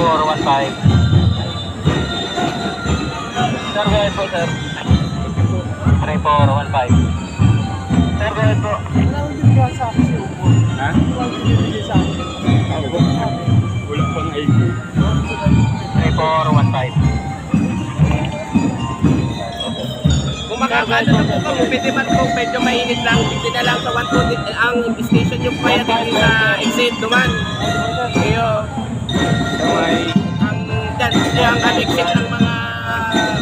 3415. Sir, go ahead po, sir. 3415. Sir, go ahead po. Wala ko din ba sa akin si Upo? Ha? Wala ko din sa akin. Wala pang ID. 3415. Kung makakano na po kami, pwede man po medyo mainit lang, hindi na lang sa 120 ang station yung kaya din sa exit duman. Kaya ang dyan, ang exit ng mga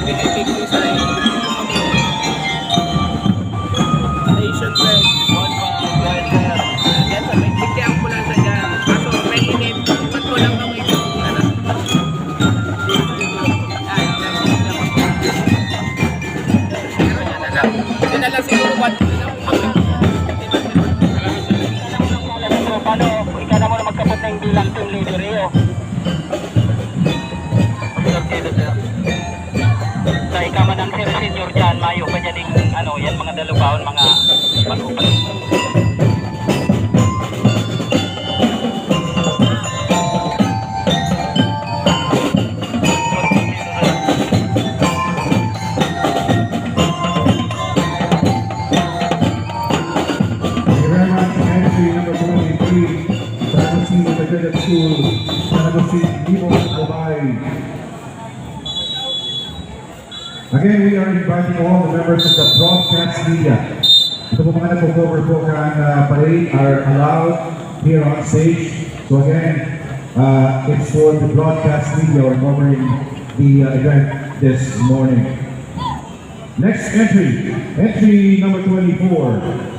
big sa station bed. Yan sa may bigti ang pula sa dyan. Kaso mainit, ipat ko lang kami. Hindi na lang siguro Paano, ikaw na muna magkapot na yung bilang team leader iyo. Sa ikaman ng sir senior dyan, mayo pa dyan yung ano, yan mga dalubahon, mga pag-upan. Entry number 23, Saragosi Integrated School, Saragosi, Limon, Albay. Again, we are inviting all the members of the broadcast media. Ito po mga nagpo-cover po ng parade are allowed here on stage. So again, it's for the broadcast media who are covering the event this morning. Next entry, entry number 24.